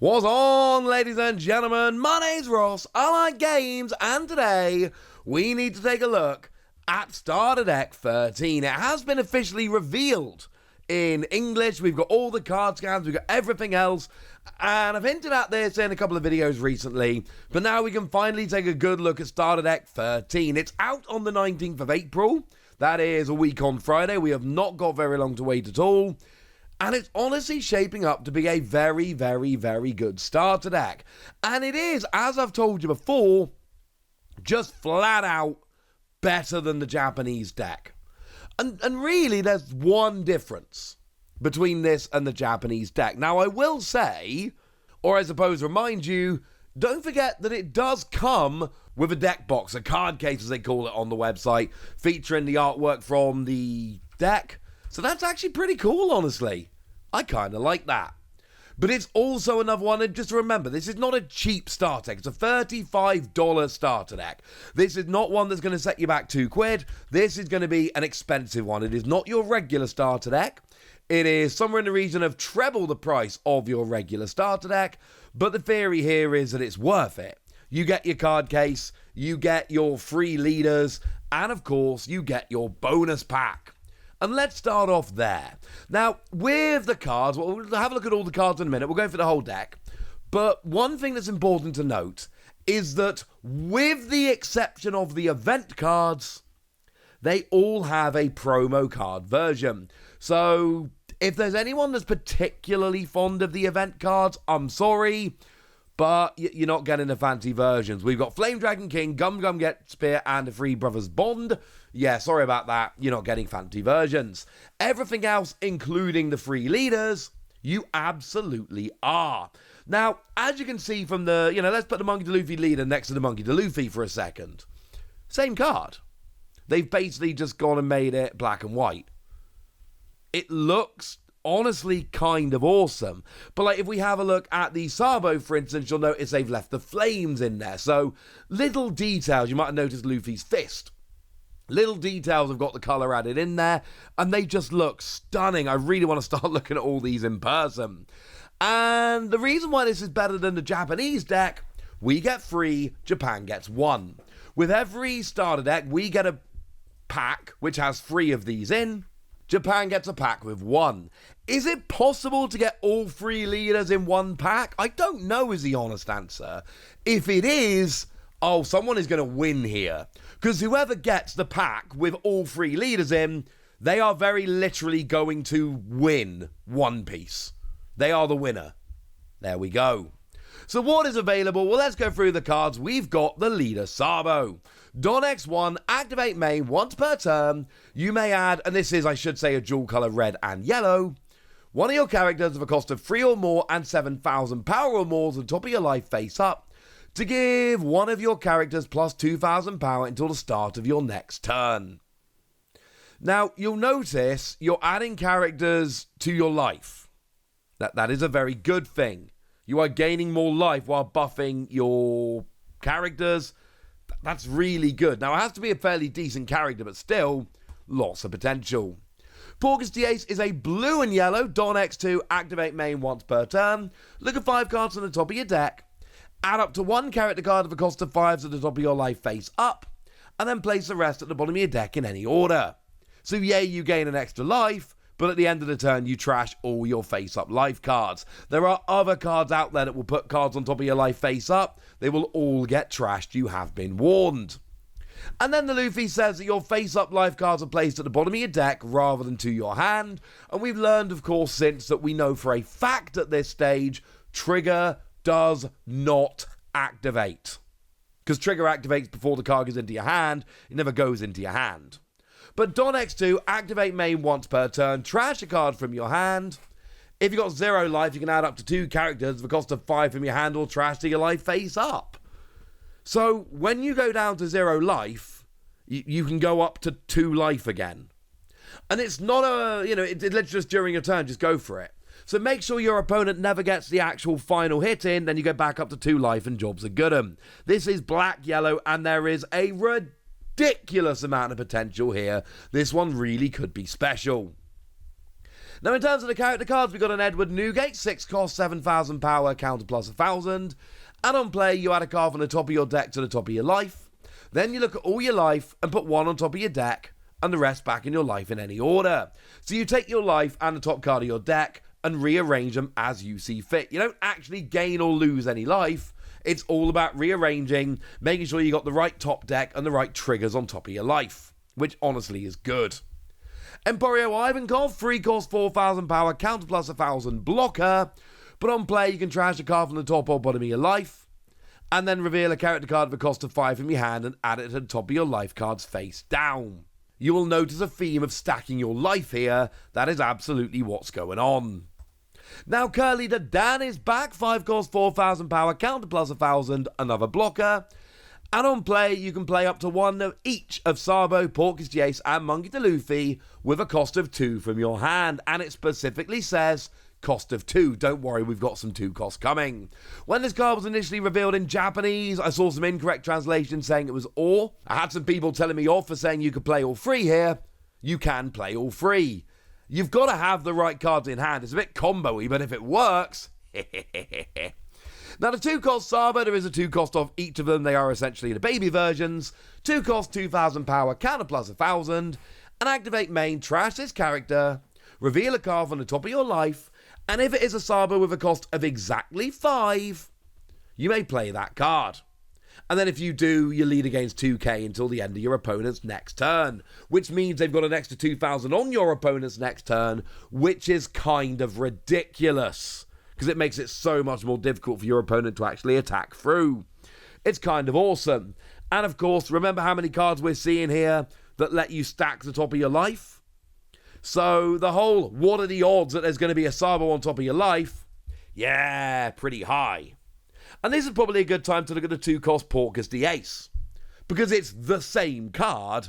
What's on, ladies and gentlemen? My name's Ross, I like games, and today we need to take a look at Starter Deck 13. It has been officially revealed in English. We've got all the card scans, we've got everything else, and I've hinted at this in a couple of videos recently, but now we can finally take a good look at Starter Deck 13. It's out on the 19th of April. That is a week on Friday. We have not got very long to wait at all. And it's honestly shaping up to be a very, very, very good starter deck. And it is, as I've told you before, just flat out better than the Japanese deck. And really, there's one difference between this and the Japanese deck. Now, I will say, or I suppose remind you, don't forget that it does come with a deck box, a card case as they call it on the website, featuring the artwork from the deck. So that's actually pretty cool, honestly. I kind of like that. But it's also another one, and just remember, this is not a cheap starter deck. It's a $35 starter deck. This is not one that's going to set you back £2. This is going to be an expensive one. It is not your regular starter deck. It is somewhere in the region of treble the price of your regular starter deck. But the theory here is that it's worth it. You get your card case, you get your free leaders, and of course, you get your bonus pack. And let's start off there. Now, with the cards, we'll have a look at all the cards in a minute. We'll go for the whole deck. But one thing that's important to note is that with the exception of the event cards, they all have a promo card version. So if there's anyone that's particularly fond of the event cards, I'm sorry, but you're not getting the fancy versions. We've got Flame Dragon King, Gum Gum Get Spear, and the Three Brothers Bond. Yeah, sorry about that. You're not getting fancy versions. Everything else, including the free leaders, you absolutely are. Now, as you can see from the, let's put the Monkey D. Luffy leader next to the Monkey D. Luffy for a second. Same card. They've basically just gone and made it black and white. It looks honestly kind of awesome. But like if we have a look at the Sabo, for instance, you'll notice they've left the flames in there. So little details. You might have noticed Luffy's fist. Little details have got the colour added in there, and they just look stunning. I really want to start looking at all these in person. And the reason why this is better than the Japanese deck, we get free, Japan gets one. With every starter deck, we get a pack which has 3 of these in. Japan gets a pack with 1. Is it possible to get all 3 leaders in one pack? I don't know is the honest answer. If it is, someone is going to win here. Because whoever gets the pack with all 3 leaders in, they are very literally going to win One Piece. They are the winner. There we go. So what is available? Well, let's go through the cards. We've got the leader Sabo. Don X1, activate main once per turn. You may add, and this is, I should say, a dual colour red and yellow, one of your characters of a cost of 3 or more and 7,000 power or more on top of your life face up, to give one of your characters plus 2,000 power until the start of your next turn. Now, you'll notice you're adding characters to your life. That is a very good thing. You are gaining more life while buffing your characters. That's really good. Now, it has to be a fairly decent character, but still, lots of potential. Porcus the Ace is a blue and yellow. Don X2, activate main once per turn. Look at 5 cards on the top of your deck. Add up to 1 character card of a cost of 5s at the top of your life face up, and then place the rest at the bottom of your deck in any order. So yeah, you gain an extra life, but at the end of the turn, you trash all your face-up life cards. There are other cards out there that will put cards on top of your life face up. They will all get trashed, you have been warned. And then the Luffy says that your face-up life cards are placed at the bottom of your deck rather than to your hand. And we've learned, of course, since that we know for a fact at this stage, Trigger does not activate. Because Trigger activates before the card goes into your hand. It never goes into your hand. But Don X2, activate main once per turn. Trash a card from your hand. If you've got 0 life, you can add up to 2 characters of a cost of 5 from your hand or trash to your life face up. So when you go down to 0 life, you can go up to 2 life again. And it's not it's just during your turn, just go for it. So make sure your opponent never gets the actual final hit in, then you go back up to 2 life and jobs are good 'em. This is black, yellow, and there is a ridiculous amount of potential here. This one really could be special. Now, in terms of the character cards, we've got an Edward Newgate, 6 cost, 7,000 power, counter plus 1,000. And on play, you add a card from the top of your deck to the top of your life. Then you look at all your life and put one on top of your deck and the rest back in your life in any order. So you take your life and the top card of your deck and rearrange them as you see fit. You don't actually gain or lose any life. It's all about rearranging, making sure you got the right top deck and the right triggers on top of your life, which honestly is good. Emporio Ivankov, 3 cost, 4,000 power, counter plus 1,000 blocker. But on play, you can trash a card from the top or bottom of your life, and then reveal a character card with a cost of 5 from your hand and add it to the top of your life cards face down. You will notice a theme of stacking your life here. That is absolutely what's going on. Now, Curly the Dan is back, 5 cost, 4,000 power, counter plus 1,000, another blocker. And on play, you can play up to one of each of Sabo, Porcus Jace, and Monkey D. Luffy with a cost of 2 from your hand. And it specifically says cost of 2. Don't worry, we've got some 2 costs coming. When this card was initially revealed in Japanese, I saw some incorrect translations saying it was or. I had some people telling me off for saying you could play all 3 here. You can play all 3. You've got to have the right cards in hand. It's a bit combo-y, but if it works... Now, the 2 cost Sabo, there is a 2 cost of each of them. They are essentially the baby versions. 2 cost, 2,000 power, counter plus 1,000. And activate main, trash this character, reveal a card from the top of your life, and if it is a Sabo with a cost of exactly 5, you may play that card. And then if you do, you lead against 2k until the end of your opponent's next turn, which means they've got an extra 2,000 on your opponent's next turn, which is kind of ridiculous, because it makes it so much more difficult for your opponent to actually attack through. It's kind of awesome. And of course, remember how many cards we're seeing here that let you stack the top of your life? So the whole, what are the odds that there's going to be a Sabo on top of your life? Yeah, pretty high. And this is probably a good time to look at the 2 cost Porcus the Ace, because it's the same card.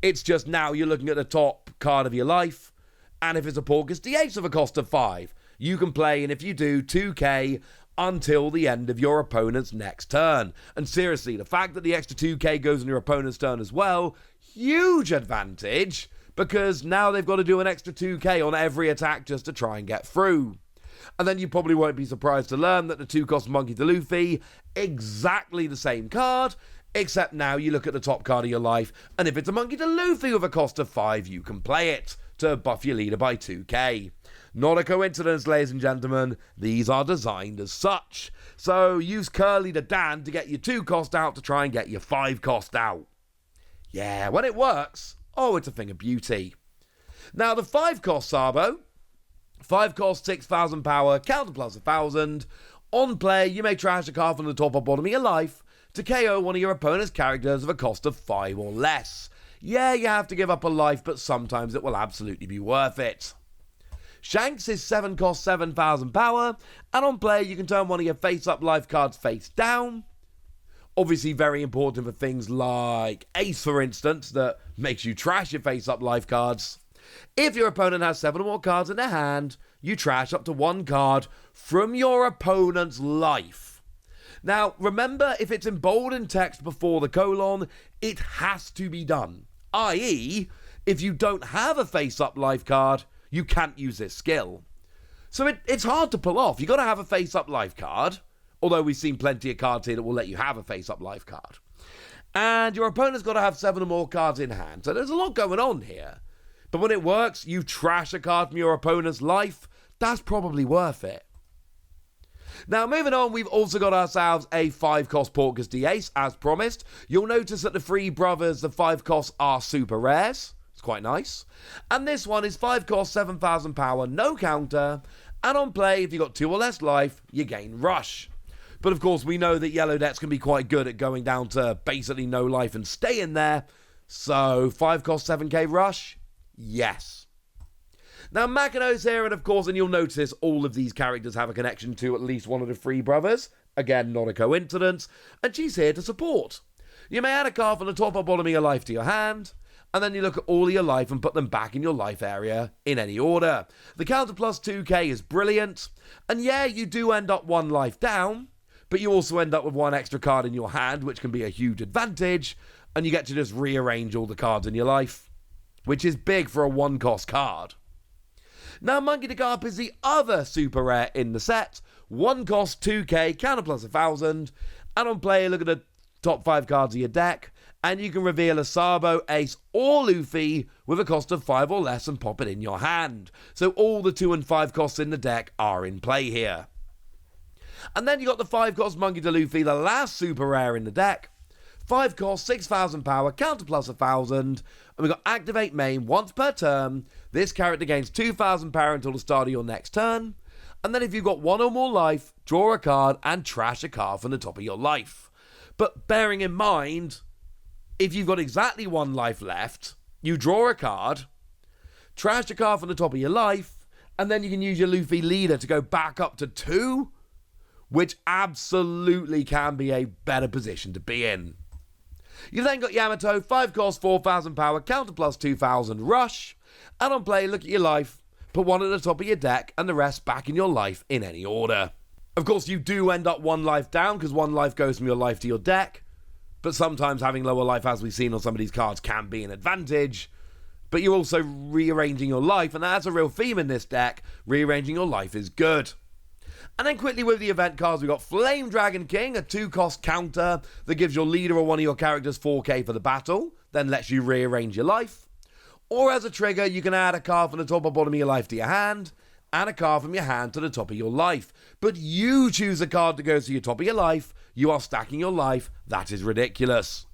It's just now you're looking at the top card of your life, and if it's a Porcus the Ace of a cost of 5, you can play, and if you do, 2k until the end of your opponent's next turn. And seriously, the fact that the extra 2k goes on your opponent's turn as well, huge advantage, because now they've got to do an extra 2k on every attack just to try and get through. And then you probably won't be surprised to learn that the 2 cost Monkey D. Luffy, exactly the same card, except now you look at the top card of your life, and if it's a Monkey D. Luffy with a cost of 5, you can play it to buff your leader by 2k. Not a coincidence, ladies and gentlemen. These are designed as such. So use Curly the Dan to get your 2 cost out to try and get your 5 cost out. Yeah, when it works, oh, it's a thing of beauty. Now, the 5 cost Sabo, 5 cost, 6,000 power, counter plus 1,000. On play, you may trash a card from the top or bottom of your life to KO one of your opponent's characters of a cost of 5 or less. Yeah, you have to give up a life, but sometimes it will absolutely be worth it. Shanks is 7 cost, 7,000 power, and on play you can turn one of your face-up life cards face down. Obviously very important for things like Ace, for instance, that makes you trash your face-up life cards. If your opponent has 7 or more cards in their hand, you trash up to 1 card from your opponent's life. Now, remember, if it's in bold in text before the colon, it has to be done. I.e., if you don't have a face-up life card, you can't use this skill. So it's hard to pull off. You've got to have a face-up life card, although we've seen plenty of cards here that will let you have a face-up life card. And your opponent's got to have 7 or more cards in hand. So there's a lot going on here. But when it works, you trash a card from your opponent's life. That's probably worth it. Now, moving on, we've also got ourselves a 5 cost Porcus the Ace, as promised. You'll notice that the 3 brothers, the 5 costs, are super rares. It's quite nice. And this one is 5 cost, 7,000 power, no counter. And on play, if you've got 2 or less life, you gain rush. But of course, we know that yellow decks can be quite good at going down to basically no life and staying there. So 5 cost, 7k rush? Yes. Now, Makino's here, and of course, and you'll notice all of these characters have a connection to at least one of the 3 brothers. Again, not a coincidence. And she's here to support. You may add a card from the top or bottom of your life to your hand, and then you look at all of your life and put them back in your life area in any order. The counter plus 2k is brilliant, and yeah, you do end up 1 life down, but you also end up with 1 extra card in your hand, which can be a huge advantage, and you get to just rearrange all the cards in your life, which is big for a 1 cost card. Now, Monkey the Garp is the other super rare in the set. One cost 2k, counter plus 1,000, and on play, look at the top 5 cards of your deck, and you can reveal a Sabo, Ace, or Luffy with a cost of 5 or less and pop it in your hand. So all the 2 and 5 costs in the deck are in play here. And then you got the 5 cost Monkey D. Luffy, the last super rare in the deck. 5 cost, 6,000 power, counter plus 1,000, and we got activate main once per turn. This character gains 2,000 power until the start of your next turn. And then if you've got 1 or more life, draw a card and trash a card from the top of your life. But bearing in mind, if you've got exactly 1 life left, you draw a card, trash a card from the top of your life, and then you can use your Luffy leader to go back up to 2, which absolutely can be a better position to be in. You've then got Yamato, 5 cost, 4,000 power, counter plus 2,000, rush, and on play, look at your life, put 1 at the top of your deck, and the rest back in your life in any order. Of course, you do end up 1 life down, because 1 life goes from your life to your deck, but sometimes having lower life, as we've seen on some of these cards, can be an advantage. But you're also rearranging your life, and that's a real theme in this deck. Rearranging your life is good. And then quickly with the event cards, we've got Flame Dragon King, a 2-cost counter that gives your leader or one of your characters 4k for the battle, then lets you rearrange your life. Or as a trigger, you can add a card from the top or bottom of your life to your hand, and a card from your hand to the top of your life. But you choose a card that goes to your top of your life. You are stacking your life. That is ridiculous.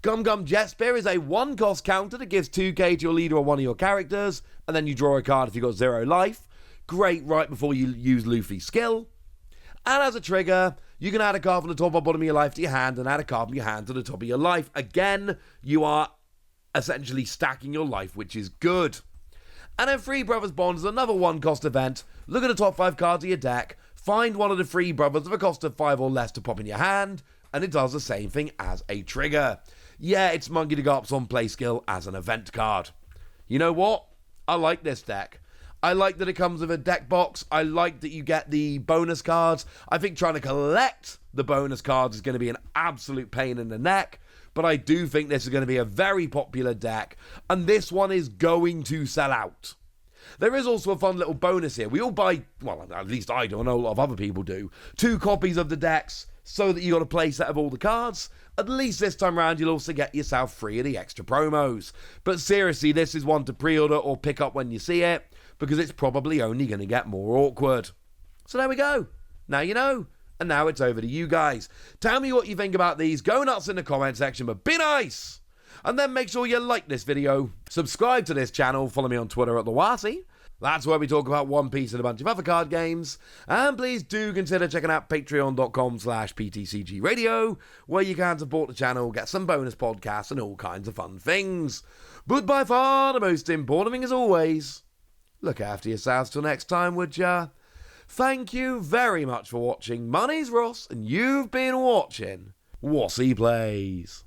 Gum Gum Jet Spear is a 1-cost counter that gives 2k to your leader or one of your characters, and then you draw a card if you've got 0 life. Great right before you use Luffy's skill. And as a trigger, you can add a card from the top or bottom of your life to your hand and add a card from your hand to the top of your life. Again, you are essentially stacking your life, which is good. And then Three Brothers Bond is another 1-cost event. Look at the top 5 cards of your deck, find one of the 3 brothers with a cost of 5 or less to pop in your hand, and it does the same thing as a trigger. Yeah, it's Monkey the Garp's on play skill as an event card. You know what? I like this deck. I like that it comes with a deck box. I like that you get the bonus cards. I think trying to collect the bonus cards is going to be an absolute pain in the neck. But I do think this is going to be a very popular deck. And this one is going to sell out. There is also a fun little bonus here. We all buy, well, at least I do, I know a lot of other people do, 2 copies of the decks so that you got a play set of all the cards. At least this time around, you'll also get yourself 3 of the extra promos. But seriously, this is one to pre-order or pick up when you see it, because it's probably only going to get more awkward. So there we go. Now you know. And now it's over to you guys. Tell me what you think about these. Go nuts in the comment section, but be nice. And then make sure you like this video, subscribe to this channel, follow me on Twitter at TheWasi. That's where we talk about One Piece and a bunch of other card games. And please do consider checking out patreon.com/PTCG Radio, where you can support the channel, get some bonus podcasts and all kinds of fun things. But by far the most important thing as always, look after yourselves till next time, would ya? Thank you very much for watching. My name's Ross, and you've been watching Wasi Plays.